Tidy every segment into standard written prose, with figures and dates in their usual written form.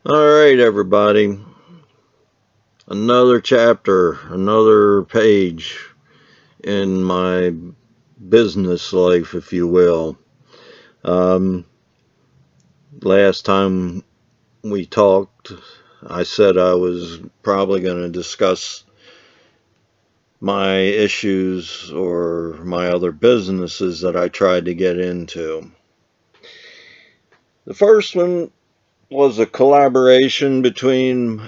Alright, everybody. Another chapter, another page in my business life, if you will. Um, Last time we talked, I said I was probably going to discuss my issues or my other businesses that I tried to get into. The first one was a collaboration between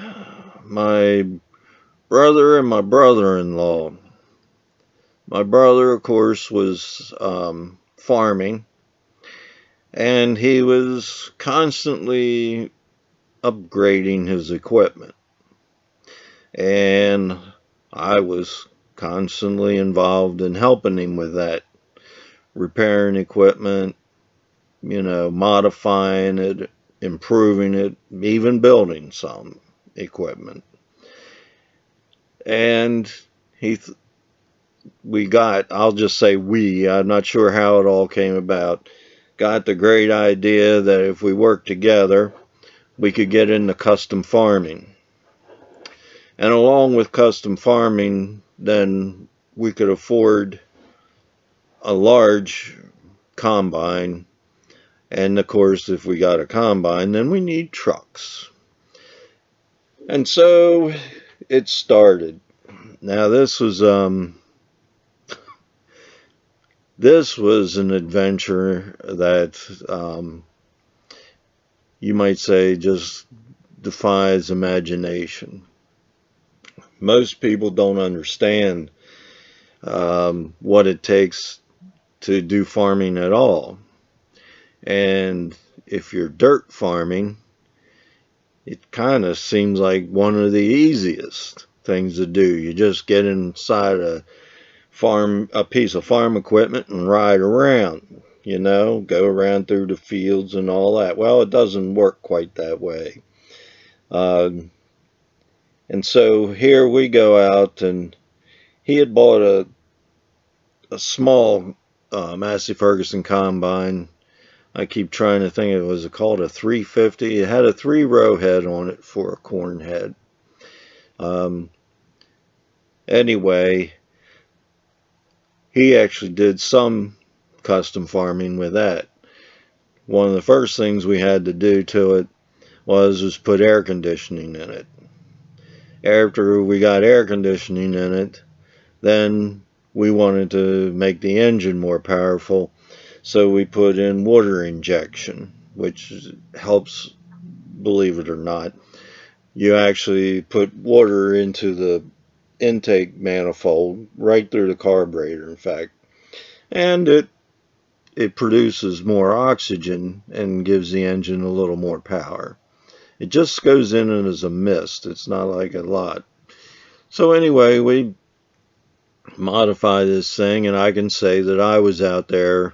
my brother and my brother-in-law. My brother, of course, was farming, and he was constantly upgrading his equipment. And I was constantly involved in helping him with that, repairing equipment, modifying it, improving it, even building some equipment. And I'll just say I'm not sure how it all came about, got the great idea that if we worked together, we could get into custom farming. And along with custom farming, then we could afford a large combine. And of course, if we got a combine, then we need trucks. And so it started. Now this was an adventure that you might say just defies imagination. Most people don't understand what it takes to do farming at all. And if you're dirt farming, it kind of seems like one of the easiest things to do. You just get inside a piece of farm equipment and ride around, go around through the fields and all that. Well, it doesn't work quite that way. And so here we go out, and he had bought a small Massey Ferguson combine. I keep trying to think, it was called a 350. It had a 3-row head on it for a corn head. Anyway, he actually did some custom farming with that. One of the first things we had to do to it was put air conditioning in it. After we got air conditioning in it, then we wanted to make the engine more powerful, so we put in water injection, which helps, believe it or not. You actually put water into the intake manifold, right through the carburetor, in fact, and it produces more oxygen and gives the engine a little more power. It just goes in as a mist. It's not like a lot. So anyway, we modify this thing, and I can say that I was out there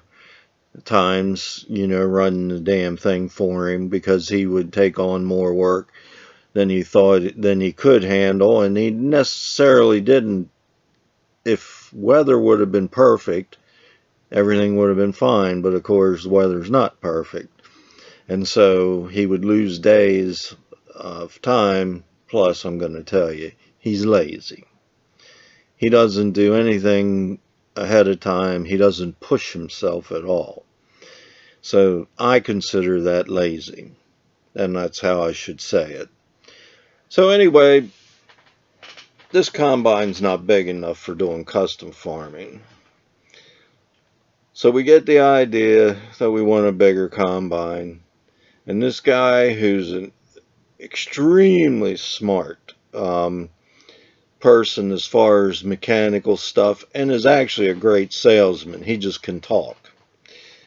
at times, running the damn thing for him, because he would take on more work than he could handle, and he necessarily didn't. If weather would have been perfect, everything would have been fine, but of course weather's not perfect. And so he would lose days of time. Plus, I'm going to tell you, he's lazy. He doesn't do anything ahead of time. He doesn't push himself at all. So I consider that lazy, and that's how I should say it. So anyway, this combine's not big enough for doing custom farming. So we get the idea that we want a bigger combine. And this guy, who's an extremely smart person as far as mechanical stuff, and is actually a great salesman. He just can talk.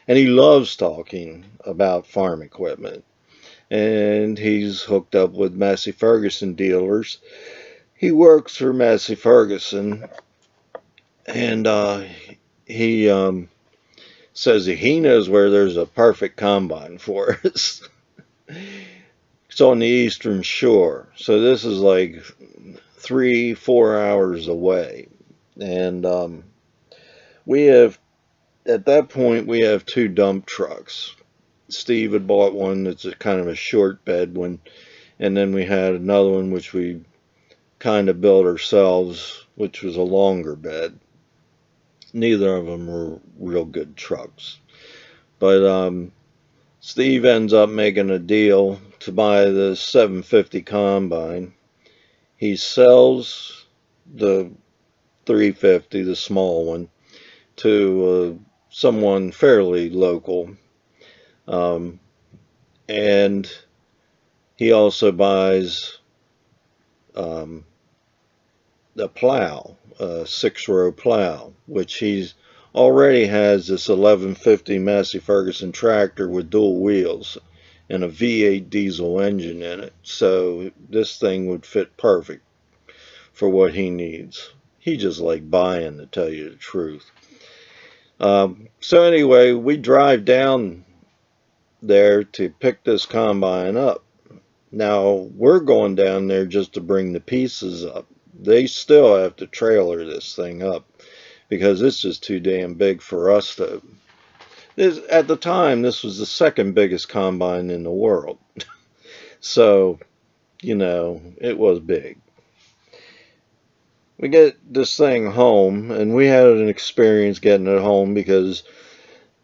And he loves talking about farm equipment. And he's hooked up with Massey Ferguson dealers. He works for Massey Ferguson, and he says he knows where there's a perfect combine for us. It's on the Eastern Shore, so this is like 3-4 hours away. And at that point we have 2 dump trucks. Steve had bought one that's kind of a short bed one, And then we had another one which we kind of built ourselves, which was a longer bed. Neither of them were real good trucks. But Steve ends up making a deal to buy the 750 combine. He sells the 350, the small one, to someone fairly local. And he also buys the plow, a 6-row plow, which he's already has this 1150 Massey Ferguson tractor with dual wheels and a V8 diesel engine in it. So this thing would fit perfect for what he needs. He just like buying, to tell you the truth. So anyway, we drive down there to pick this combine up. Now we're going down there just to bring the pieces up. They still have to trailer this thing up because it's just too damn big for us to. At the time, this was the second biggest combine in the world. So, you know, it was big. We get this thing home, and we had an experience getting it home because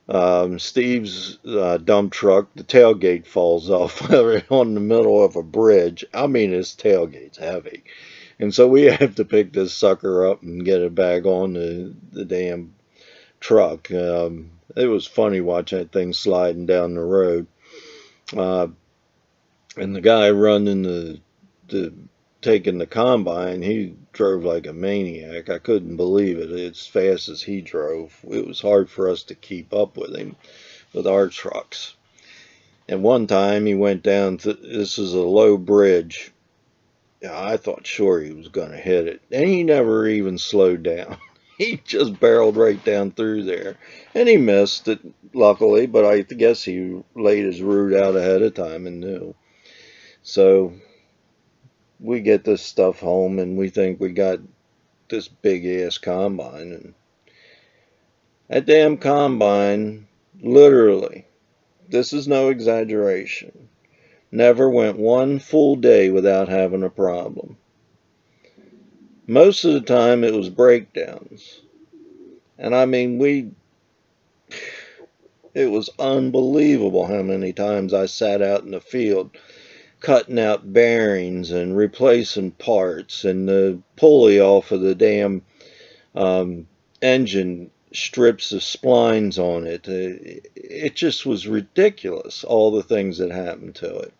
Steve's dump truck, the tailgate falls off on the middle of a bridge. I mean, his tailgate's heavy. And so we have to pick this sucker up and get it back on the damn truck. It was funny watching that thing sliding down the road. And the guy running taking the combine, he drove like a maniac. I couldn't believe it as fast as he drove. It was hard for us to keep up with him with our trucks. And one time he went down this is a low bridge. I thought sure he was going to hit it. And he never even slowed down. He just barreled right down through there. And he missed it, luckily, but I guess he laid his route out ahead of time and knew. So we get this stuff home and we think we got this big ass combine. And that damn combine, literally, this is no exaggeration, never went one full day without having a problem. Most of the time it was breakdowns. And I mean, it was unbelievable how many times I sat out in the field cutting out bearings and replacing parts, and the pulley off of the damn engine strips of splines on it. It just was ridiculous, all the things that happened to it.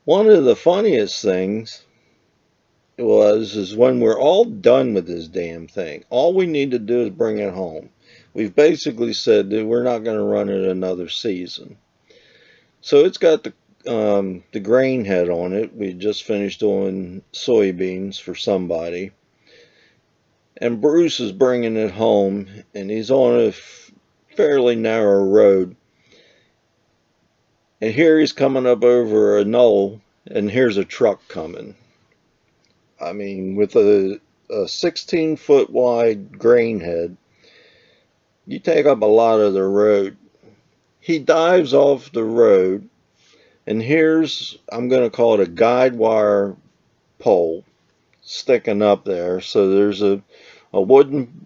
One of the funniest things is when we're all done with this damn thing, all we need to do is bring it home. We've basically said that we're not going to run it another season. So it's got the grain head on it. We just finished doing soybeans for somebody. And Bruce is bringing it home, and he's on a fairly narrow road. And here he's coming up over a knoll, and here's a truck coming. I mean, with a 16-foot wide grain head, you take up a lot of the road. He dives off the road, and here's, I'm going to call it a guide wire pole sticking up there. So there's a wooden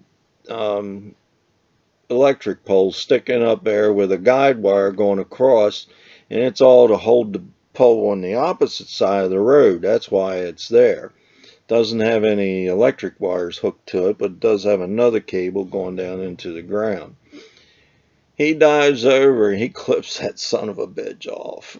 electric pole sticking up there with a guide wire going across, and it's all to hold the pole on the opposite side of the road. That's why it's there. Doesn't have any electric wires hooked to it, but it does have another cable going down into the ground. He dives over and he clips that son of a bitch off.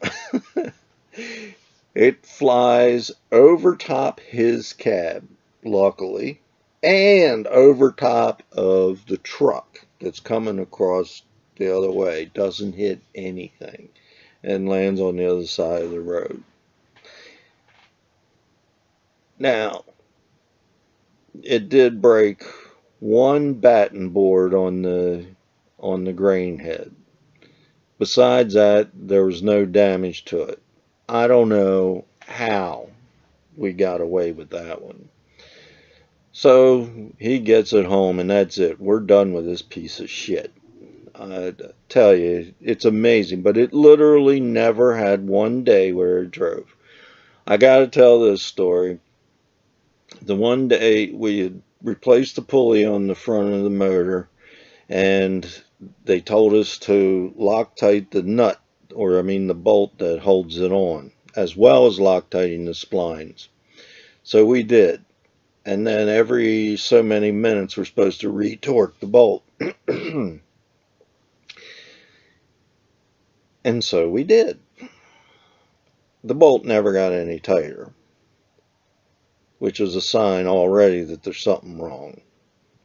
It flies over top his cab, luckily, and over top of the truck that's coming across the other way. Doesn't hit anything and lands on the other side of the road. Now, it did break one batting board on the grain head. Besides that, there was no damage to it. I don't know how we got away with that one. So he gets it home, and that's it. We're done with this piece of shit. I tell you, it's amazing, but it literally never had one day where it drove. I gotta tell this story. The one day we had replaced the pulley on the front of the motor, and they told us to Loctite the nut, or I mean the bolt that holds it on, as well as Loctiting the splines. So we did. And then every so many minutes we're supposed to retorque the bolt. And so we did. The bolt never got any tighter, which is a sign already that there's something wrong,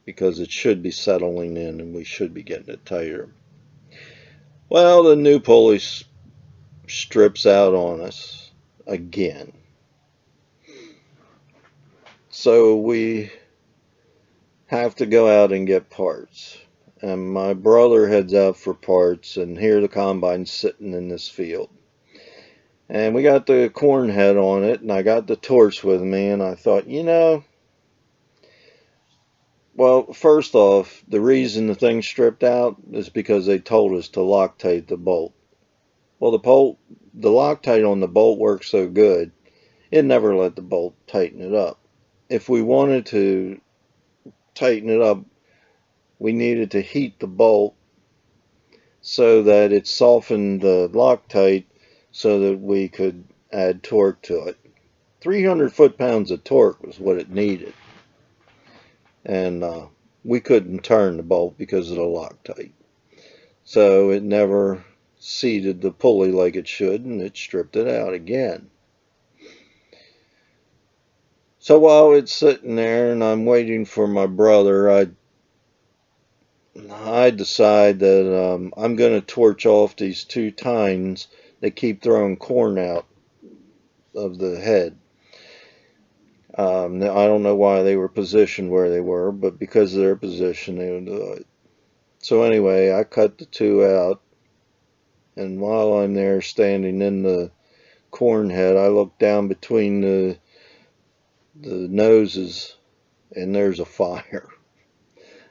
because it should be settling in and we should be getting it tighter. Well, the new pulley strips out on us again. So we have to go out and get parts. And my brother heads out for parts, and here the combine's sitting in this field. And we got the corn head on it, and I got the torch with me, and I thought, well, first off, the reason the thing stripped out is because they told us to Loctite the bolt. Well, the Loctite on the bolt works so good, it never let the bolt tighten it up. If we wanted to tighten it up, we needed to heat the bolt so that it softened the Loctite so that we could add torque to it. 300 foot-pounds of torque was what it needed. And we couldn't turn the bolt because of the Loctite. So it never seated the pulley like it should, and it stripped it out again. So while it's sitting there and I'm waiting for my brother, I decide that I'm going to torch off these two tines that keep throwing corn out of the head. Now, I don't know why they were positioned where they were, but because of their position, they would do it. So anyway, I cut the two out, and while I'm there standing in the corn head, I look down between the noses, and there's a fire.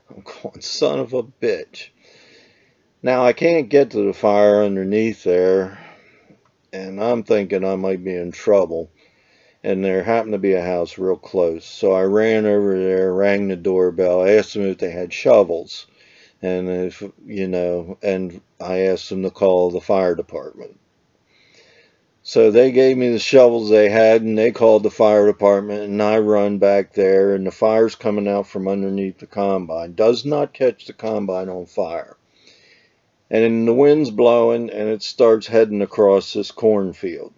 I'm going, son of a bitch. Now, I can't get to the fire underneath there, and I'm thinking I might be in trouble. And there happened to be a house real close. So I ran over there, rang the doorbell, asked them if they had shovels. And and I asked them to call the fire department. So they gave me the shovels they had, and they called the fire department, and I run back there, and the fire's coming out from underneath the combine. Does not catch the combine on fire. And the wind's blowing, and it starts heading across this cornfield.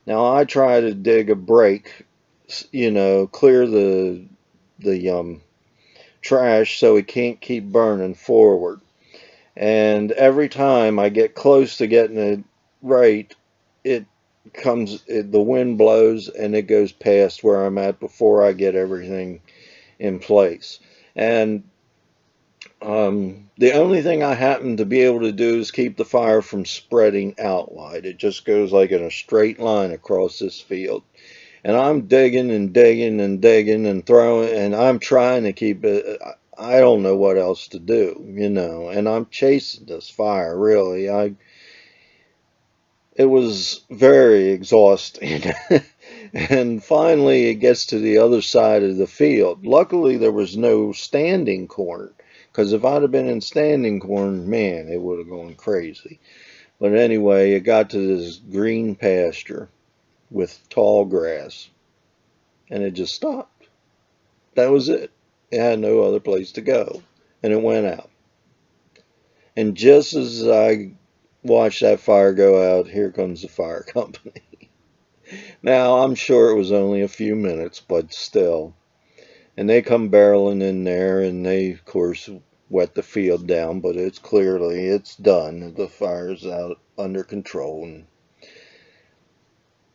Now I try to dig a break, clear the trash so it can't keep burning forward. And every time I get close to getting it right, the wind blows and it goes past where I'm at before I get everything in place. And the only thing I happen to be able to do is keep the fire from spreading out wide. It just goes like in a straight line across this field. And I'm digging and digging and digging and throwing, and I'm trying to keep it. I don't know what else to do, and I'm chasing this fire, really. It was very exhausting. And finally it gets to the other side of the field. Luckily there was no standing corn, because if I'd have been in standing corn, man, it would have gone crazy. But anyway, it got to this green pasture with tall grass, and it just stopped. That was it. It had no other place to go, and it went out. And just as I watched that fire go out, here comes the fire company. Now, I'm sure it was only a few minutes, but still. And they come barreling in there, and they, of course, wet the field down, but it's done. The fire's out under control. And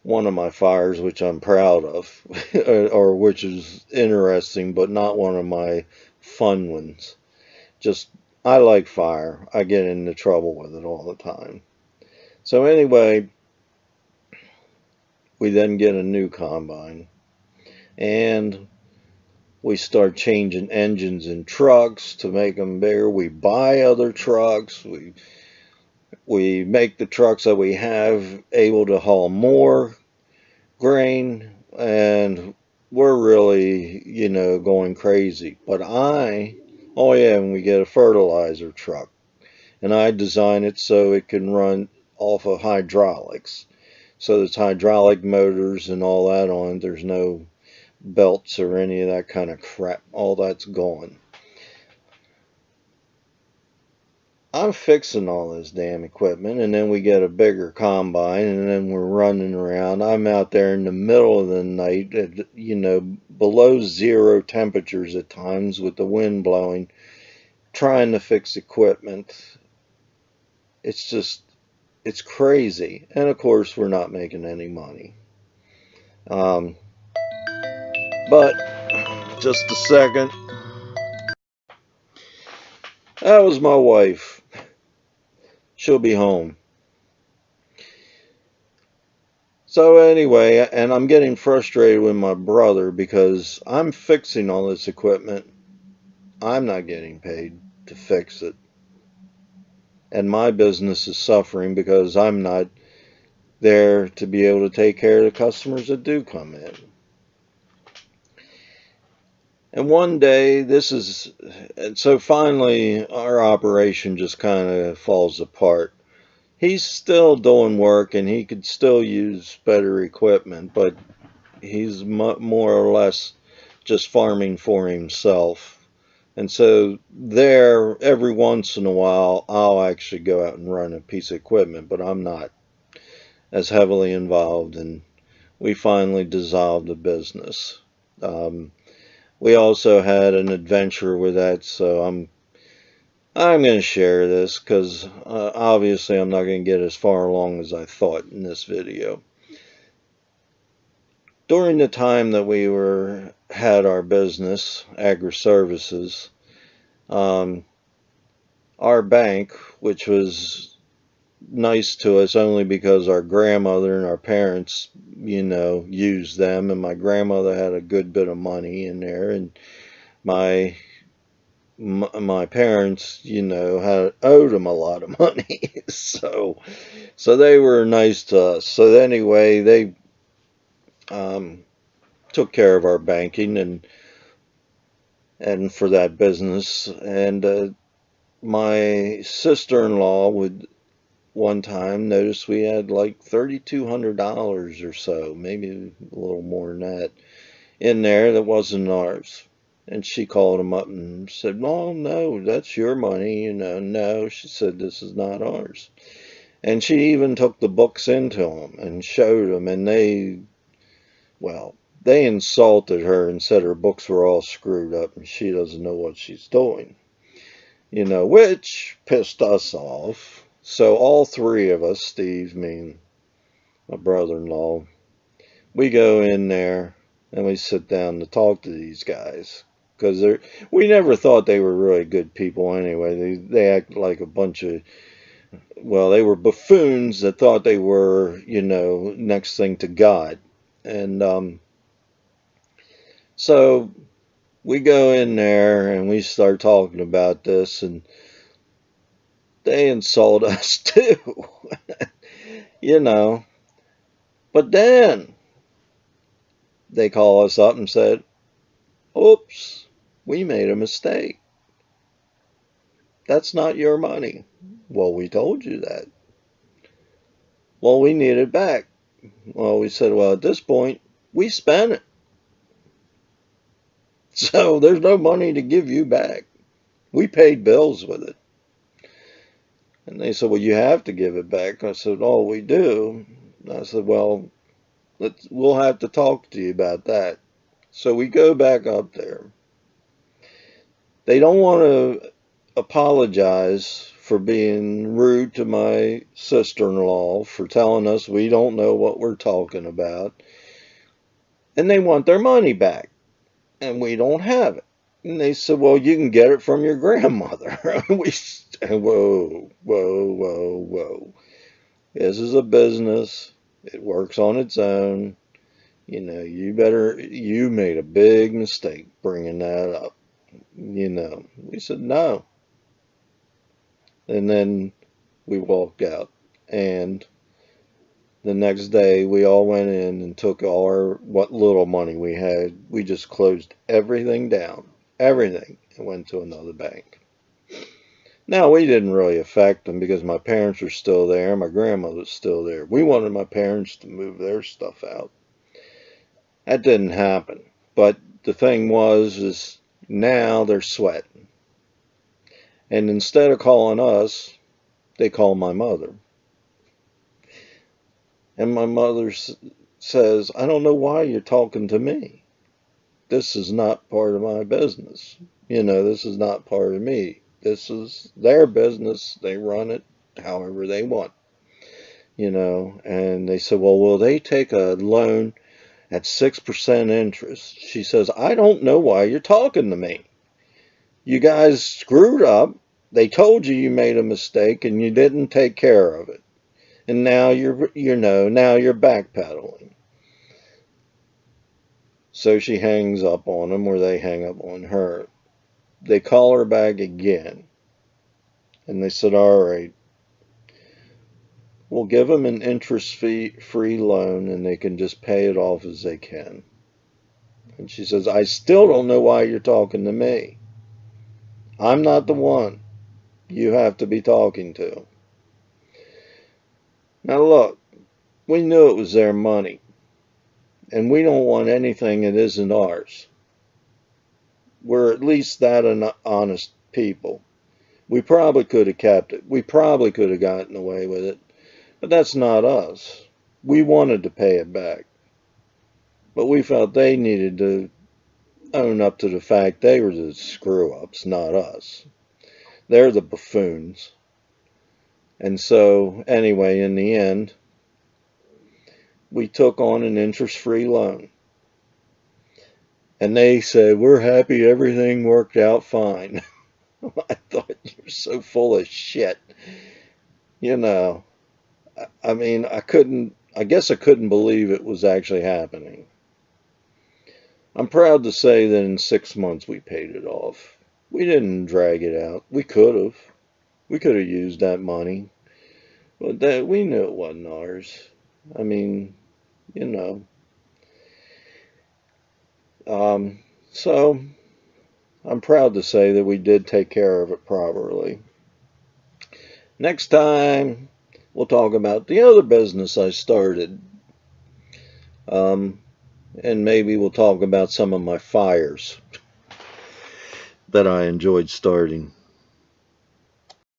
one of my fires, which I'm proud of, or which is interesting, but not one of my fun ones. Just, I like fire. I get into trouble with it all the time. So anyway, we then get a new combine, and we start changing engines in trucks to make them bigger. We buy other trucks. We make the trucks that we have able to haul more. grain, and we're really, going crazy. But oh yeah, and we get a fertilizer truck, and I design it so it can run off of hydraulics. So there's hydraulic motors and all that on. There's no belts or any of that kind of crap. All that's gone. I'm fixing all this damn equipment, and then we get a bigger combine, and then we're running around. I'm out there in the middle of the night at, below zero temperatures at times with the wind blowing, trying to fix equipment. It's crazy. And of course, we're not making any money. Um, but just a second. That was my wife. She'll be home. So anyway, and I'm getting frustrated with my brother because I'm fixing all this equipment. I'm not getting paid to fix it. And my business is suffering because I'm not there to be able to take care of the customers that do come in. And one day, and so finally our operation just kind of falls apart. He's still doing work and he could still use better equipment, but he's more or less just farming for himself. And so there, every once in a while, I'll actually go out and run a piece of equipment, but I'm not as heavily involved, and we finally dissolved the business. We also had an adventure with that, so I'm going to share this because obviously I'm not going to get as far along as I thought in this video. During the time that we had our business, Agri Services, our bank, which was nice to us only because our grandmother and our parents, used them, and my grandmother had a good bit of money in there, and my parents, had owed them a lot of money, so they were nice to us. So anyway, they took care of our banking and for that business. And my sister-in-law would one time notice we had like $3,200 or so, maybe a little more than that, in there that wasn't ours. And she called him up and said, "Oh, no, that's your money." No, she said, "This is not ours." And she even took the books into them and showed them, and they insulted her and said her books were all screwed up and she doesn't know what she's doing, which pissed us off. So all three of us, Steve, me, and my brother-in-law, we go in there and we sit down to talk to these guys. Because we never thought they were really good people anyway. They act like a bunch of, they were buffoons that thought they were, next thing to God. And so we go in there and we start talking about this, and they insult us too, But then they call us up and said, "Oops, we made a mistake. That's not your money." "Well, we told you that." "Well, we need it back." Well, we said, "Well, at this point, we spent it. So there's no money to give you back. We paid bills with it." And they said, "Well, you have to give it back." I said, "Oh, we do." I said, "Well, we'll have to talk to you about that." So we go back up there. They don't want to apologize for being rude to my sister-in-law, for telling us we don't know what we're talking about. And they want their money back. And we don't have it. And they said, "Well, you can get it from your grandmother." Whoa, whoa, whoa, whoa. This is a business. It works on its own. You made a big mistake bringing that up. We said no. And then we walked out. And The next day, we all went in and took what little money we had. We just closed everything down, everything, and went to another bank. Now, we didn't really affect them because my parents were still there, my grandmother was still there. We wanted my parents to move their stuff out. That didn't happen. But the thing is now they're sweating. And instead of calling us, they call my mother. And my mother says, I don't know why you're talking to me. This is not part of my business. This is not part of me. This is their business. They run it however they want. And they said, well, will they take a loan at 6% interest? She says, I don't know why you're talking to me. You guys screwed up. They told you made a mistake and you didn't take care of it. And now now you're backpedaling. So she hangs up on them, or they hang up on her. They call her back again. And they said, all right, we'll give them an interest-free loan and they can just pay it off as they can. And she says, I still don't know why you're talking to me. I'm not the one you have to be talking to. Now look, we knew it was their money, and we don't want anything that isn't ours. We're at least that honest people. We probably could have kept it. We probably could have gotten away with it, but that's not us. We wanted to pay it back, but we felt they needed to own up to the fact they were the screw-ups, not us. They're the buffoons. And so, anyway, in the end, we took on an interest-free loan. And they said, we're happy everything worked out fine. I thought, you're so full of shit. I mean, I guess I couldn't believe it was actually happening. I'm proud to say that in 6 months we paid it off. We didn't drag it out. We could have. We could have used that money. But we knew it wasn't ours. I mean, so I'm proud to say that we did take care of it properly. Next time, we'll talk about the other business I started. And maybe we'll talk about some of my fires that I enjoyed starting.